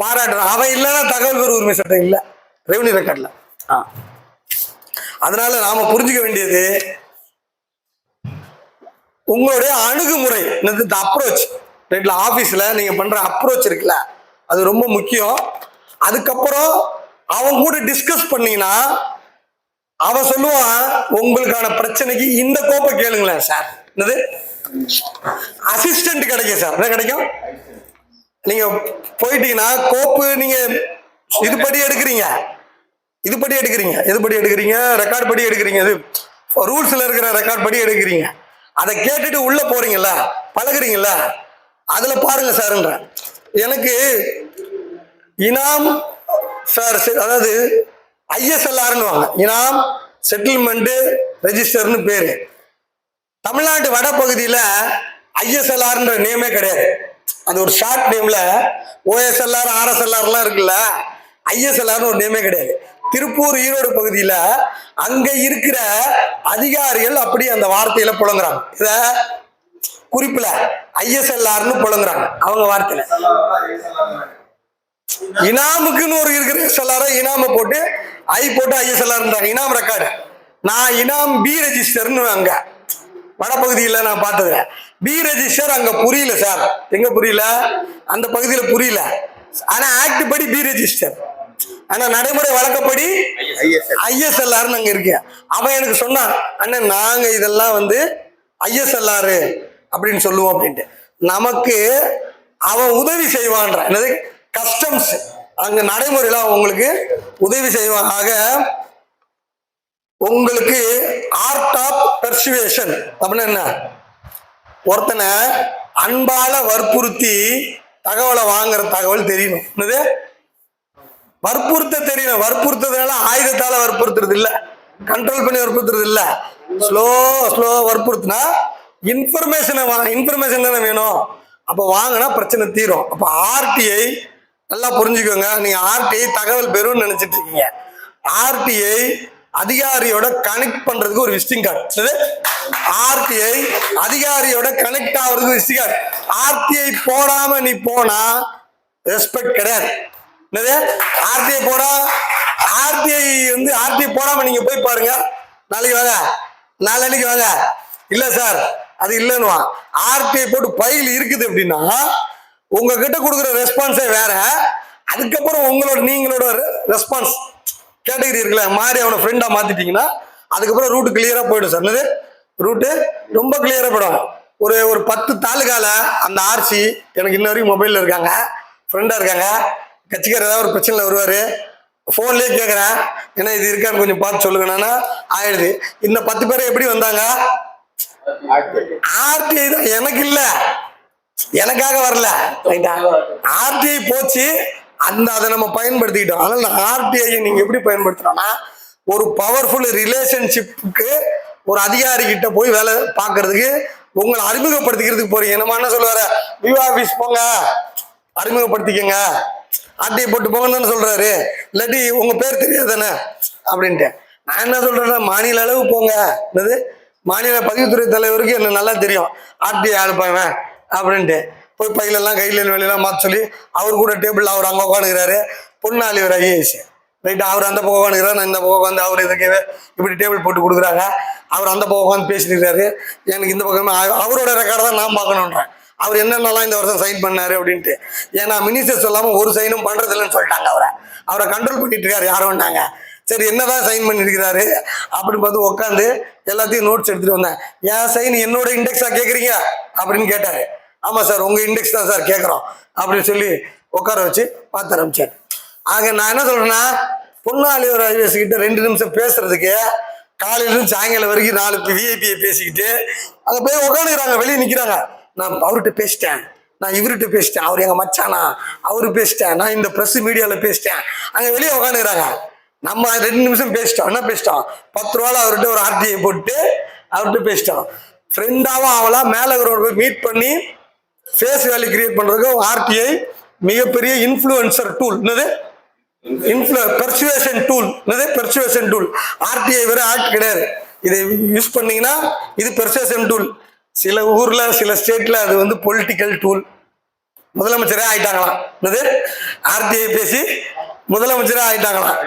பாராட்டுறான். அவன் இல்லைன்னா தகவல் பெறும் உரிமை சட்டம் இல்லை, ரெவன்யூ ரெக்கார்ட்ல. அதனால நாம புரிஞ்சுக்க வேண்டியது உங்களுடைய அணுகுமுறை, அப்ரோச். ரைட்ல, ஆபீஸ்ல நீங்க பண்ற அப்ரோச் இருக்குல்ல, அது ரொம்ப முக்கியம். அதுக்கப்புறம் அவன் கூட டிஸ்கஸ் பண்ணீங்கன்னா அவன் சொல்லுவான் உங்களுக்கான பிரச்சனைக்கு இந்த கோப்பை கேளுங்களேன் சார். என்னது அசிஸ்டன்ட் கிடைக்கும் சார், என்ன கிடைக்கும்? நீங்க போயிட்டீங்கன்னா கோப்பு நீங்க இதுபடி எடுக்கிறீங்க, இதுபடி எடுக்கிறீங்க, எதுபடி எடுக்கிறீங்க? ரெக்கார்ட் படி எடுக்கிறீங்க, இது ரூல்ஸ்ல இருக்கிற ரெக்கார்ட் படி எடுக்கிறீங்க. அதை கேட்டுட்டு உள்ள போறீங்கல்ல, பழகுறீங்கல்ல, அதுல பாருங்க சார்ன்ற. எனக்கு இனாம் சார், அதாவது ஐஎஸ்எல்ஆர்னு வாங்க, இனாம் செட்டில்மெண்ட் ரெஜிஸ்டர்னு பேரு. தமிழ்நாட்டு வடபகுதியில ஐஎஸ்எல்ஆர்ன்ற நேமே கிடையாது. அது ஒரு ஷார்ட் நேம்ல ஓஎஸ்எல்ஆர் ஆர்எஸ்எல்ஆர்லாம் இருக்குல்ல, ஐஎஸ்எல்ஆர்னு ஒரு நேமே கிடையாது. திருப்பூர் ஈரோடு பகுதியில அங்க இருக்கிற அதிகாரிகள் அப்படி அந்த வார்த்தையில புழங்குறாங்க. இத குறிப்புல ஐஎஸ்எல்ஆர்னு புழங்குறாங்க அவங்க வார்த்தையில. இனாமுக்குன்னு ஒரு இருக்கிற எஸ்எல்ஆர், இனாம போட்டு ஐ போட்டு ஐஎஸ்எல்ஆர் இனாம் ரெக்கார்டு. நான் இனாம் பி ரெஜிஸ்டர்னு அங்க வடபகுதியில் நான் பார்த்தது. பி ரெஜிஸ்டர் அங்க புரியல சார். எங்க புரியல? அந்த பகுதியில புரியல. ஆனா ஆக்ட் படி பி ரெஜிஸ்டர், ஆனா நடைமுறை வழக்கப்படி ஐஎஸ்எல்ஆர் அங்க இருக்கு. அவன் எனக்கு சொன்னான், அண்ணன் நாங்க இதெல்லாம் ஐஎஸ்எல்ஆர் அப்படின்னு சொல்லுவோம் அப்படின்ட்டு. நமக்கு அவன் உதவி செய்வான்ற, என்னது கஸ்டம்ஸ் அங்க நடைமுறையில உங்களுக்கு உதவி செய்வான். ஆக உங்களுக்கு ஆர்ட் ஆஃப் பெர்சுவேஷன் அப்படின்னா என்ன? ஒருத்தனை அன்பால வற்புறுத்தி தகவலை வாங்குற தகவல் தெரியணும். என்னது வற்புறுத்த தெரியணும். வற்புறுத்ததுனால ஆயுதத்தால வற்புறுத்துறது இல்ல, கண்ட்ரோல் பண்ணி வற்புறுத்துறது இல்ல. ஸ்லோ வற்புறுத்தினா இன்ஃபர்மேஷன் தானே வேணும். அப்ப வாங்கினா பிரச்சனை தீரும். அப்ப ஆர்டிஐ நல்லா புரிஞ்சுக்கோங்க. நீங்க ஆர்டிஐ தகவல் பெறும்னு நினைச்சிட்டு இருக்கீங்க. ஆர்டிஐ அதிகாரியோட கனெக்ட் பண்றதுக்கு ஒரு விசிட்டிங் கார்டு. ஆர்டிஐ அதிகாரியோட கனெக்ட் ஆகுறதுக்கு விசிட்டிங் கார்டு. ஆர்டிஐ போடாம நீ போனா ரெஸ்பெக்ட் கிடையாது. என்னது ஆர்டிஐ போடா, ஆர்டிஐ போடாம நீங்க போய் பாருங்க, நாளைக்கு வாங்க, நாளைக்கு வாங்க, இல்ல சார் அது இல்லைன்னு. ஆர்டிஐ போட்டு பைல் இருக்குது அப்படின்னா உங்ககிட்ட கொடுக்குற ரெஸ்பான்ஸே வேற. அதுக்கப்புறம் நீங்களோட ரெஸ்பான்ஸ் கேட்டகரி இருக்குல்ல, மாறி அவனை ஃப்ரெண்டா மாத்திட்டீங்கன்னா அதுக்கப்புறம் ரூட்டு கிளியரா போயிடும் சார். என்னது ரூட்டு ரொம்ப கிளியரா போயிடும். ஒரு 10 தாலுகால அந்த ஆர்சி எனக்கு இன்ன வரைக்கும் மொபைல்ல இருக்காங்க, ஃப்ரெண்டா இருக்காங்க. கட்சிக்காரர் ஏதாவது ஒரு பிரச்சனைல வருவாரு, போன்லயே கேட்கறேன், ஏன்னா இது இருக்கான்னு கொஞ்சம் பார்த்து சொல்லுங்கன்னா ஆயிடுது. இந்த 10 பேரை எப்படி வந்தாங்க? ஆர்டிஐ தான். எனக்கு இல்ல, எனக்காக வரல. ஆர்டிஐ போச்சு, அதை நம்ம பயன்படுத்திக்கிட்டோம். அதனால ஆர்டிஐ நீங்க எப்படி பயன்படுத்தணும்னா, ஒரு பவர்ஃபுல் ரிலேஷன்ஷிப்புக்கு ஒரு அதிகாரி கிட்ட போய் வேலை பார்க்கறதுக்கு உங்களை அறிமுகப்படுத்திக்கிறதுக்கு போறீங்க. நம்ம என்ன சொல்லுவாரு, விவோ ஆபீஸ் போங்க அறிமுகப்படுத்திக்கங்க, ஆர்டிஐ போட்டு போங்கன்னு தானே சொல்றாரு. இல்லாட்டி உங்க பேர் தெரியாதானே அப்படின்ட்டு. நான் என்ன சொல்றேன்னா, மாநில அளவு போங்க. என்னது மாநில பதிவுத்துறை தலைவருக்கு என்ன நல்லா தெரியும், ஆர்டிஐ அனுப்பாங்க அப்படின்ட்டு. போய் பையிலெல்லாம் கையில வெளியெல்லாம் மாற்ற சொல்லி அவர் கூட டேபிள் அவர் அங்கே உட்காந்துக்கிறாரு. பொன்னாளி ஒரு ஐஏஎஸ் ரைட், அவர் அந்த பக்கம் உட்காந்துக்கிறாரு, நான் இந்த பக்கம் உட்காந்து அவர் இதுக்கு இப்படி டேபிள் போட்டு கொடுக்குறாங்க. அவர் அந்த பக்கம் உட்காந்து பேசிக்கிறாரு. எனக்கு இந்த பக்கமே அவரோட ரெக்கார்டை தான் நான் பார்க்கணுன்றேன். அவர் என்னென்னலாம் இந்த வருஷம் சைன் பண்ணாரு அப்படின்ட்டு. ஏன்னா மினிஸ்டர் சொல்லாமல் ஒரு சைனும் பண்றது இல்லைன்னு சொல்லிட்டாங்க. அவரை கண்ட்ரோல் பண்ணிட்டு இருக்காரு யாரோன்னாங்க. சரி என்னதான் சைன் பண்ணிருக்கிறாரு அப்படின்னு பார்த்து உட்காந்து எல்லாத்தையும் நோட்ஸ் எடுத்துட்டு வந்தேன். என் சைன் என்னோட இண்டெக்ஸா கேட்குறீங்க அப்படின்னு கேட்டாரு. ஆமா சார் உங்க இண்டெக்ஸ் தான் சார் கேட்குறோம் அப்படின்னு சொல்லி உட்கார வச்சு பார்த்து ஆரம்பிச்சார். ஆக நான் என்ன சொல்றேன்னா, பொன்னாளி ஒரு ஐஏஎஸ் கிட்ட 2 நிமிஷம் பேசுறதுக்கு காலையிலிருந்து சாயங்காலம் வரைக்கும் 4 விஐபியை பேசிக்கிட்டு அங்கே போய் உட்காந்துக்கிறாங்க, வெளியே நிற்கிறாங்க. நான் அவர்கிட்ட பேசிட்டேன், நான் இவர்கிட்ட பேசிட்டேன், அவர் எங்க மச்சானா, அவரு பேசிட்டேன், நான் இந்த பிரஸ் மீடியால பேசிட்டேன். அங்க வெளியே உட்காந்துக்கிறாங்க. நம்ம 2 நிமிஷம் பேசிட்டோம். என்ன பேசிட்டோம்? 10 ரூபாய் அவர்கிட்ட ஒரு ஆர்டிஐ போட்டு அவர்கிட்ட பேசிட்டோம். ஃப்ரெண்டாவும் அவளா மேல போய் மீட் பண்ணி ஃபேஸ் வேல்யூ கிரியேட் பண்றதுக்கு ஆர்டிஐ மிகப்பெரிய இன்ஃப்ளூயன்சர் டூல். என்னது பெர்சுவேஷன் டூல். என்னது பெர்சுவேஷன் டூல். ஆர்டிஐ வேற ஆக்ட் கிடையாது. இதை யூஸ் பண்ணீங்கன்னா இது பெர்சுவேஷன் டூல். சில ஊர்ல சில ஸ்டேட்ல அது பொலிட்டிக்கல் டூல். முதலமைச்சரே ஆயிட்டாங்களாம். என்னது ஆர்டிஐ பேசி முதலமைச்சரே ஆயிட்டாங்களாம்.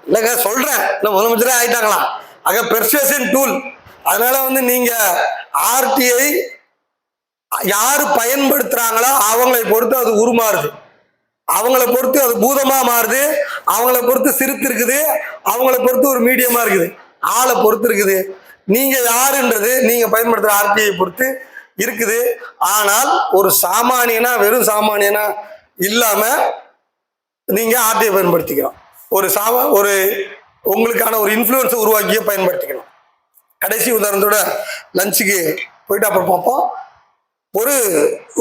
இல்லைங்க சொல்றேன், இல்லை முதலமைச்சரே ஆயிட்டாங்களாம். ஆக பெர்சுவேஷன் டூல். அதனால வந்து நீங்க ஆர்டிஐ யாரு பயன்படுத்துறாங்களோ அவங்களை பொறுத்து அது உருமாறுது, அவங்கள பொறுத்து அது பூதமா மாறுது, அவங்கள பொறுத்து சிறுத்து இருக்குது, அவங்கள பொறுத்து ஒரு மீடியமா இருக்குது, ஆளை பொறுத்து இருக்குது. நீங்க யாருன்றது நீங்க பயன்படுத்துற ஆர்டிஐ பொறுத்து இருக்குது. ஆனால் ஒரு சாமானியனா வெறும் சாமானியனா இல்லாம நீங்க ஆர்டிஐ பயன்படுத்திக்கிறோம். ஒரு உங்களுக்கான ஒரு இன்ஃப்ளூயன்ஸை உருவாக்கியே பயன்படுத்திக்கணும். கடைசி உதாரணத்தோட லஞ்சுக்கு போயிட்டு அப்புறம் பார்ப்போம்.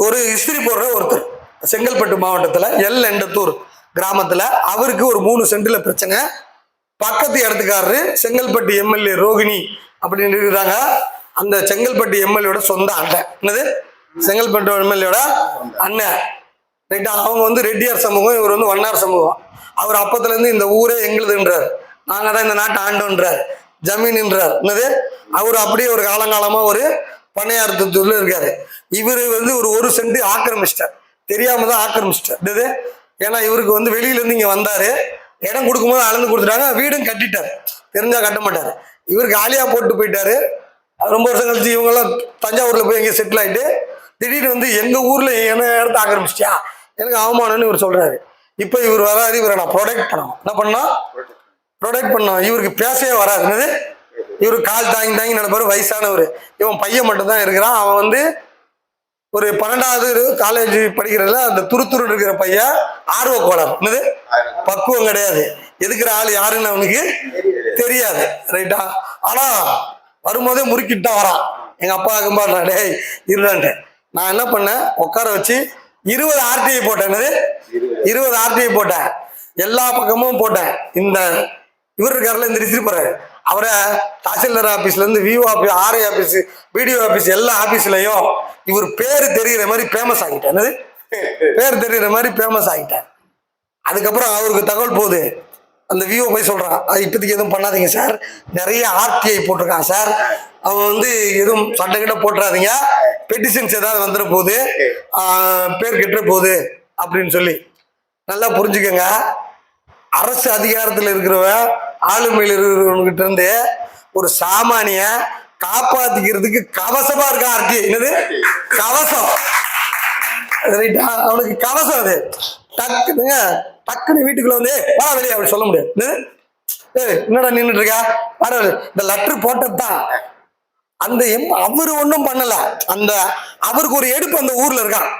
ஒரு இஸ்திரி போடுற ஒருத்தர் செங்கல்பட்டு மாவட்டத்தில் எண்டத்தூர் கிராமத்தில், அவருக்கு ஒரு 3 சென்டில் பிரச்சனை. பக்கத்து இடத்துக்காரரு செங்கல்பட்டு எம்எல்ஏ ரோகிணி அப்படின்னு இருக்கிறாங்க. அந்த செங்கல்பட்டு எம்எல்ஏட சொந்த அண்ணன். என்னது செங்கல்பட்டு எம்எல்ஏட அண்ணன். ரைட்டா? அவங்க வந்து ரெட்டியார் சமூகம், இவர் வந்து வண்ணார் சமூகம். அவர் அப்பத்துலேருந்து இந்த ஊரே எங்களுதுன்றார், நாங்கள் தான் இந்த நாட்டை ஆண்டோன்றார், ஜமீன்ன்றார். என்னது அவர் அப்படியே ஒரு காலங்காலமாக ஒரு பண்ணையாரத்துல இருக்காரு. இவர் வந்து ஒரு சென்ட் ஆக்கிரமிச்சிட்டார், தெரியாம தான் ஆக்கிரமிச்சிட்டார். இது ஏன்னா இவருக்கு வந்து வெளியில இருந்து இங்க வந்தாரு, இடம் கொடுக்கும்போது அளந்து கொடுத்துட்டாங்க, வீடும் கட்டிட்டார், தெரிஞ்சா கட்ட மாட்டாரு. இவர் காலியா போட்டு போயிட்டாரு. ரொம்ப வருஷம் கழிச்சு இவங்கெல்லாம் தஞ்சாவூர்ல போய் எங்கேயும் செட்டில் ஆயிட்டு திடீர்னு வந்து எங்க ஊர்ல என்ன இடத்த ஆக்கிரமிச்சிட்டியா, எனக்கு அவமானம்னு இவர் சொல்றாரு. இப்போ இவர் வராது, இவரை நான் ப்ரொடெக்ட் பண்ணணும். என்ன பண்ணோம்? ப்ரொடெக்ட் பண்ணோம். இவருக்கு பேசவே வராது. என்னது இவரு கால் தாங்கி நடப்பாரு, வயசானவர். இவன் பையன் மட்டும்தான் இருக்கிறான். அவன் வந்து ஒரு 12வது காலேஜ் படிக்கிறதுல அந்த துருத்துரு இருக்கிற பையன் ஆர்வ கோளாறு. என்னது பக்குவம் கிடையாது, எதுக்குற ஆள் யாருன்னு அவனுக்கு தெரியாது. ரைட்டா? ஆனா வரும்போதே முறுக்கிட்டு வரான். எங்க அப்பா கும்பாடுறா, டேய் இருடான்ட்டு. நான் என்ன பண்ணேன், உட்கார வச்சு 20 ஆர்டிஐ போட்டேன். என்னது 20 ஆர்டிஐ போட்டேன், எல்லா பக்கமும் போட்டேன். இந்த இவர் இருக்காருல, இந்த ரிசீவ் போறாரு, அவரை தாசில்தார் ஆபீஸ்ல இருந்து VO office, RI office, BDO office, எல்லா ஆபீஸ்லயும் இவர் பேரு தெரிகிற மாதிரி ஃபேமஸ் ஆகிட்டேன். என்னது பேர் தெரிகிற மாதிரி ஃபேமஸ் ஆகிட்டேன். அதுக்கப்புறம் அவருக்கு தகவல் போகுது, அந்த விஓ போய் சொல்றான், இப்போதைக்கு எதுவும் பண்ணாதீங்க சார், நிறைய ஆர்டிஐ போட்டிருக்கான் சார், அவன் வந்து எதுவும் சட்டை கிட்ட போட்டுறாதீங்க, பெட்டிஷன்ஸ் ஏதாவது வந்துட போகுது, பேர் கெட்டுற போகுது அப்படின்னு சொல்லி. நல்லா புரிஞ்சுக்கங்க, அரசு அதிகாரத்தில் இருக்கிறவன், ஆளுமையில் இருக்கிறவன்கிட்ட இருந்து ஒரு சாமானிய காப்பாத்திக்கிறதுக்கு கவசமா இருக்கா ஆர்டிஐ. என்னது கவசம்? ரைட்டா? அவனுக்கு கவசம். அது டக்குன்னு வீட்டுக்குள்ள வந்து வா வெளியே அப்படி சொல்ல முடியாது. என்னடா நின்றுட்டு இருக்கா, இந்த லெட்டர் போட்டதுதான். அந்த அவரு ஒன்றும் பண்ணல, அந்த அவருக்கு ஒரு எடுப்பு அந்த ஊர்ல இருக்கான்.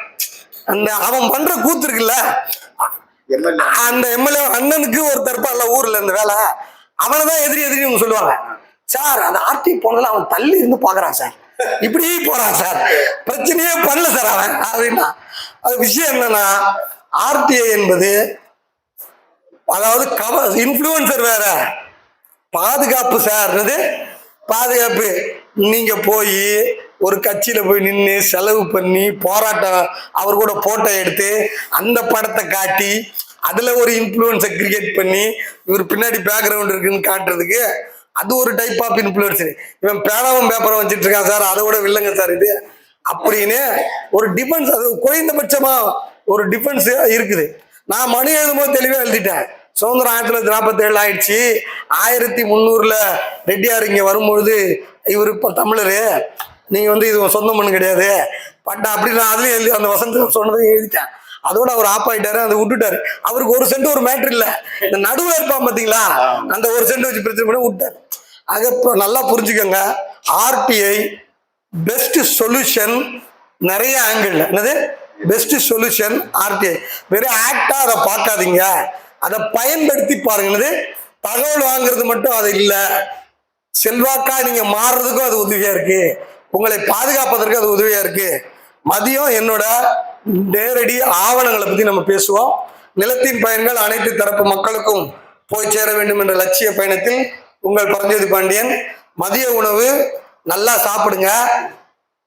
அந்த அவன் பண்ற கூத்து இருக்குல்ல, அந்த எம்எல்ஏ அண்ணனுக்கு ஒரு தற்பால ஊர்ல இந்த வேலை, அவனைதான் எதிரி சொல்லுவாங்க. சார் அந்த ஆர்டி போனதுல அவன் தள்ளி இருந்து பாக்குறான் சார், இப்படி போறான் சார், பிரச்சனையே பண்ணல சார் அவன் அப்படின்னா. அது விஷயம் என்னன்னா, ஆர்டிஐ என்பது அதாவது இன்ஃப்ளூயன்சர் வேற, பாதுகாப்பு சார். பாதுகாப்பு. நீங்க போய் ஒரு கட்சியில போய் நின்று செலவு பண்ணி போராட்டம், அவர் கூட போட்டோ எடுத்து அந்த படத்தை காட்டி அதுல ஒரு இன்ஃப்ளூயன்ஸை கிரியேட் பண்ணி இவர் பின்னாடி பேக்ரவுண்ட் இருக்குன்னு காட்டுறதுக்கு, அது ஒரு டைப் ஆஃப் இன்ஃப்ளூயன்சர். இவன் பேனாவும் பேப்பரை வச்சுட்டு இருக்கான் சார், அதை விட வில்லங்க சார் இது அப்படின்னு ஒரு டிஃபென்ஸ், அது குறைந்தபட்சமா ஒரு டிஃபென்ஸ் இருக்குது. நான் மணி எழுதும்போது தெளிவாக எழுதிட்டேன், சுதந்திரம் 1947 ஆயிடுச்சு, 1300 ரெட்டியார் இங்க வரும்பொழுது இவர் இப்போ தமிழரு, நீங்க வந்து இது சொந்த மண்ணு கிடையாது பட்டா அப்படின்னு அதுலயும் எழுதி அந்த வசந்த சொன்னதையும் எழுதிட்டேன். அதோட அவர் ஆப் ஆயிட்டாரு, அதை விட்டுட்டாரு. அவருக்கு ஒரு சென்ட் ஒரு மேட்ரு இல்ல, இந்த நடுவில் இருப்பான் பாத்தீங்களா, அந்த ஒரு சென்ட் வச்சு பிரச்சனை பண்ணி விட்டாரு. அது நல்லா புரிஞ்சுக்கோங்க, ஆர்டிஐ பெஸ்ட் சொல்யூஷன் நிறைய ஆங்கிள். என்னது பெஸ்ட் சொல்யூஷன் ஆர்டிஐ. வெறும் ஆக்டா அதை பார்க்காதீங்க, அதை பயன்படுத்தி பாருங்க. தகவல் வாங்குறது மட்டும் அது இல்லை, செல்வாக்கா நீங்க மாறுறதுக்கும் அது உதவியா இருக்கு, உங்களை பாதுகாப்பதற்கு அது உதவியா இருக்கு. மதியம் என்னோட நேரடி ஆவணங்களை பத்தி நம்ம பேசுவோம். நிலத்தின் பயன்கள் அனைத்து தரப்பு மக்களுக்கும் போய் சேர வேண்டும் என்ற லட்சிய பயணத்தில் உங்கள் பரஞ்சோதி பாண்டியன். மதிய உணவு நல்லா சாப்பிடுங்க,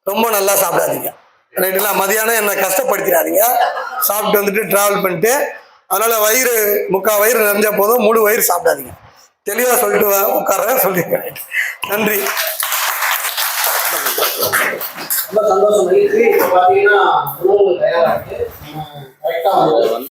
ரொம்ப நல்லா சாப்பிடாதீங்க. ரைட்டுங்களா? மதியானம் என்ன கஷ்டப்படுத்திடாதீங்க, சாப்பிட்டு வந்துட்டு டிராவல் பண்ணிட்டு. அதனால வயிறு முக்கால் வயிறு நிறைஞ்சா போதும், முழு வயிறு சாப்பிடாதீங்க. தெளிவா சொல்லிட்டு உட்கார சொல்லிருக்கேன். நன்றி. ரொம்ப சந்தோஷம் மகிழ்ச்சி. இப்போ பார்த்தீங்கன்னா உணவு தயாராக இருக்கு. கரெக்டாக வந்து